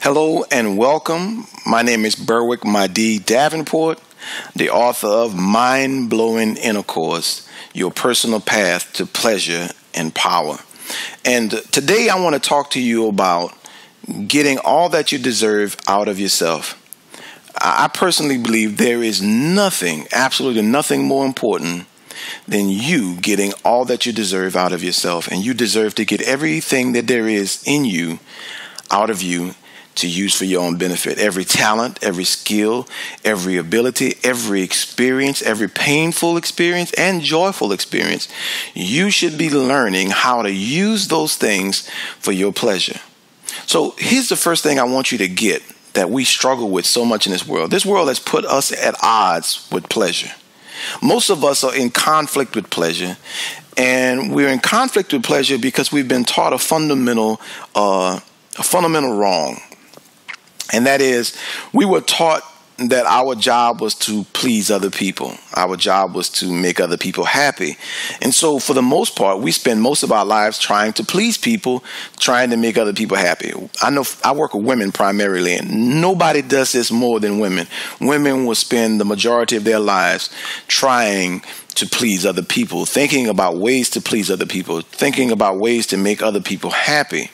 Hello and welcome. My name is Berwick Madi Davenport, the author of Mind-Blowing InnerCourse, Your Personal Path to Pleasure and Power. And today I want to talk to you about getting all that you deserve out of yourself. I personally believe there is nothing, absolutely nothing more important than you getting all that you deserve out of yourself. And you deserve to get everything that there is in you, out of you, to use for your own benefit. Every talent, every skill, every ability, every experience, every painful experience and joyful experience. You should be learning how to use those things for your pleasure. So here's the first thing I want you to get that we struggle with so much in this world. This world has put us at odds with pleasure. Most of us are in conflict with pleasure, and we're in conflict with pleasure because we've been taught a fundamental wrong. And that is, we were taught that our job was to please other people. Our job was to make other people happy. And so for the most part, we spend most of our lives trying to please people, trying to make other people happy. I know I work with women primarily, and nobody does this more than women. Women will spend the majority of their lives trying to please other people, thinking about ways to please other people, thinking about ways to make other people happy.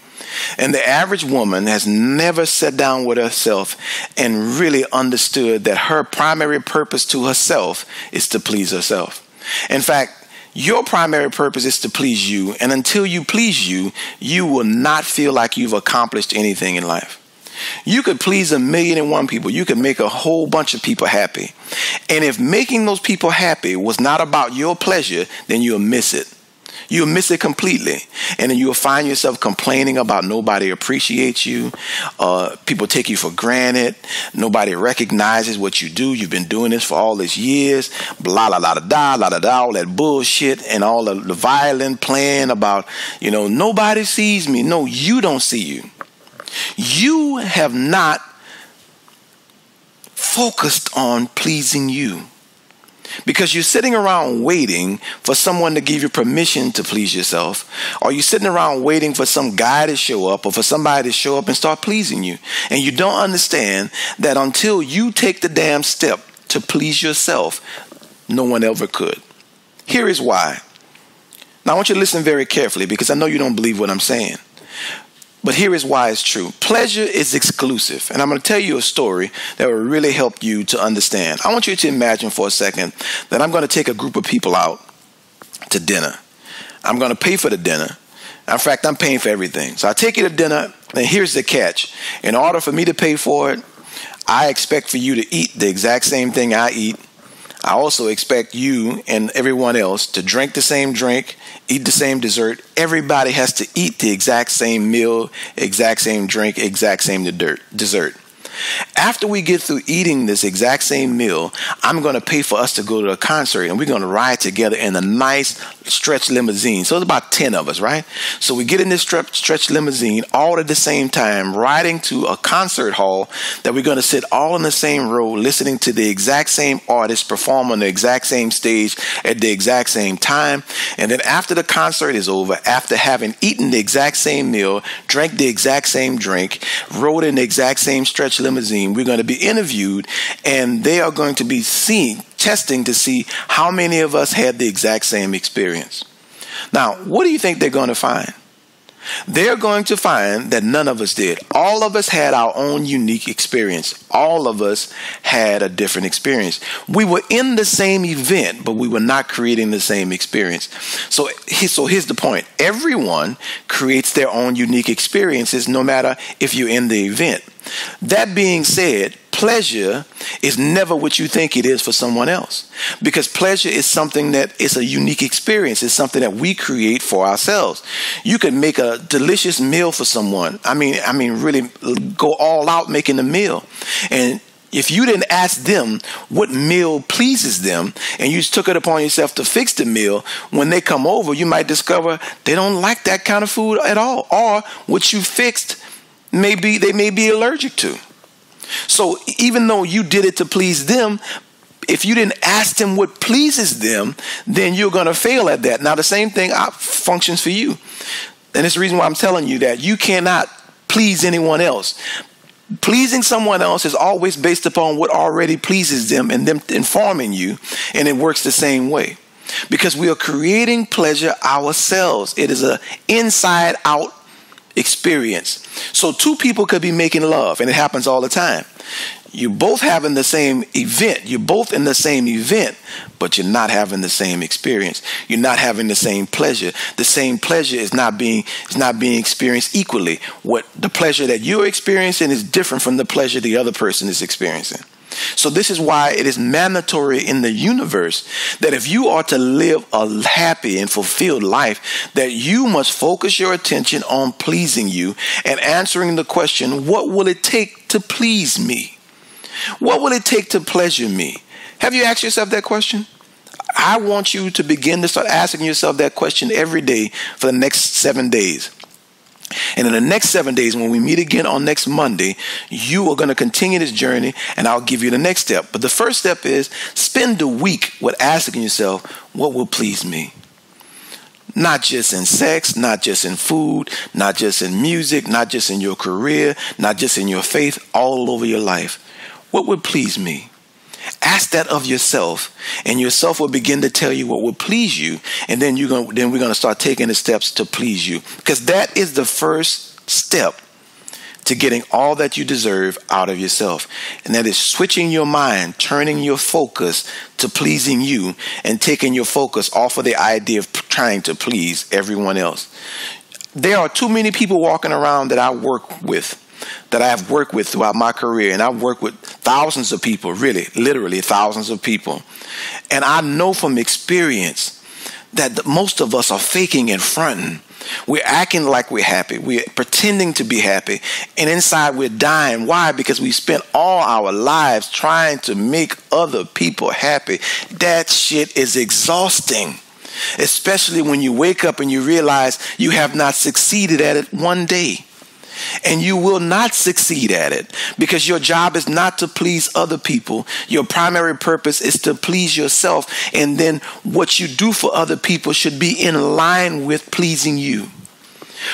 And the average woman has never sat down with herself and really understood that her primary purpose to herself is to please herself. In fact, your primary purpose is to please you. And until you please you, you will not feel like you've accomplished anything in life. You could please 1,000,001 people. You could make a whole bunch of people happy. And if making those people happy was not about your pleasure, then you'll miss it. You'll miss it completely. And then you'll find yourself complaining about nobody appreciates you. People take you for granted. Nobody recognizes what you do. You've been doing this for all these years. Blah, la, la, da, la, da, da, all that bullshit and all the violin playing about, nobody sees me. No, you don't see you. You have not focused on pleasing you. Because you're sitting around waiting for someone to give you permission to please yourself, or you're sitting around waiting for some guy to show up or for somebody to show up and start pleasing you. And you don't understand that until you take the damn step to please yourself, no one ever could. Here is why. Now I want you to listen very carefully because I know you don't believe what I'm saying. But here is why it's true. Pleasure is exclusive. And I'm going to tell you a story that will really help you to understand. I want you to imagine for a second that I'm going to take a group of people out to dinner. I'm going to pay for the dinner. In fact, I'm paying for everything. So I take you to dinner, and here's the catch. In order for me to pay for it, I expect for you to eat the exact same thing I eat. I also expect you and everyone else to drink the same drink, eat the same dessert. Everybody has to eat the exact same meal, exact same drink, exact same dessert. After we get through eating this exact same meal, I'm going to pay for us to go to a concert, and we're going to ride together in a nice stretch limousine. So it's about 10 of us, right? So we get in this stretch limousine all at the same time, riding to a concert hall that we're going to sit all in the same row, listening to the exact same artist perform on the exact same stage at the exact same time. And then after the concert is over, after having eaten the exact same meal, drank the exact same drink, rode in the exact same stretch limousine, we're going to be interviewed, and they are going to be testing to see how many of us had the exact same experience. Now, what do you think they're going to find? They're going to find that none of us did. All of us had our own unique experience. All of us had a different experience. We were in the same event, but we were not creating the same experience. So here's the point. Everyone creates their own unique experiences, no matter if you're in the event. That being said, pleasure is never what you think it is for someone else, because pleasure is something that is a unique experience. It's something that we create for ourselves. You can make a delicious meal for someone. I mean, really go all out making the meal. And if you didn't ask them what meal pleases them, and you took it upon yourself to fix the meal, when they come over, you might discover they don't like that kind of food at all, or what you fixed they may be allergic to. So even though you did it to please them, if you didn't ask them what pleases them, then you're going to fail at that. Now, the same thing functions for you. And it's the reason why I'm telling you that you cannot please anyone else. Pleasing someone else is always based upon what already pleases them and them informing you, and it works the same way. Because we are creating pleasure ourselves. It is an inside out experience. So two people could be making love, and it happens all the time. You're both having the same event. You're both in the same event, but you're not having the same experience. You're not having the same pleasure. The same pleasure is not being experienced equally. What the pleasure that you're experiencing is different from the pleasure the other person is experiencing. So this is why it is mandatory in the universe that if you are to live a happy and fulfilled life, that you must focus your attention on pleasing you and answering the question, what will it take to please me? What will it take to pleasure me? Have you asked yourself that question? I want you to begin to start asking yourself that question every day for the next 7 days. And in the next 7 days, when we meet again on next Monday, you are going to continue this journey, and I'll give you the next step. But the first step is spend the week with asking yourself, what will please me? Not just in sex, not just in food, not just in music, not just in your career, not just in your faith, all over your life. What would please me? Ask that of yourself, and yourself will begin to tell you what will please you, and then we're going to start taking the steps to please you, because that is the first step to getting all that you deserve out of yourself, and that is switching your mind, turning your focus to pleasing you, and taking your focus off of the idea of trying to please everyone else. There are too many people walking around that I work with, that I have worked with throughout my career, and I've worked with thousands of people, really, literally thousands of people. And I know from experience that most of us are faking and fronting. We're acting like we're happy. We're pretending to be happy. And inside we're dying. Why? Because we spent all our lives trying to make other people happy. That shit is exhausting. Especially when you wake up and you realize you have not succeeded at it one day. And you will not succeed at it, because your job is not to please other people. Your primary purpose is to please yourself. And then what you do for other people should be in line with pleasing you.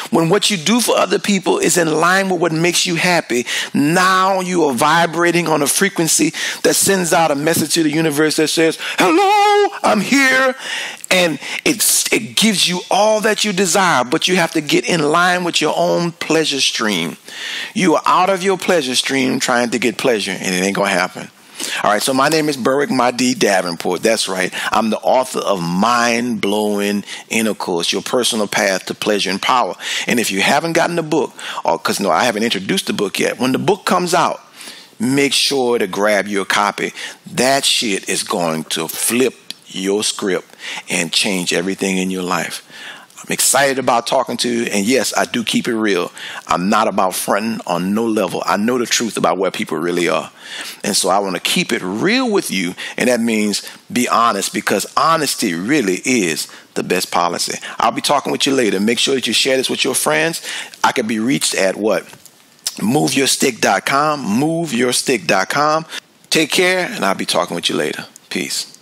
When what you do for other people is in line with what makes you happy, now you are vibrating on a frequency that sends out a message to the universe that says, hello, I'm here. And it gives you all that you desire, but you have to get in line with your own pleasure stream. You are out of your pleasure stream trying to get pleasure, and it ain't going to happen. All right, so my name is Berwick Madi Davenport. That's right. I'm the author of Mind-Blowing InnerCourse, your personal path to pleasure and power. And if you haven't gotten the book, because no, I haven't introduced the book yet, when the book comes out, make sure to grab your copy. That shit is going to flip your script and change everything in your life. I'm excited about talking to you, and yes, I do keep it real. I'm not about fronting on no level. I know the truth about where people really are, and so I want to keep it real with you, and that means be honest, because honesty really is the best policy. I'll be talking with you later. Make sure that you share this with your friends. I can be reached at what? MoveYourStick.com. MoveYourStick.com. Take care, and I'll be talking with you later. Peace.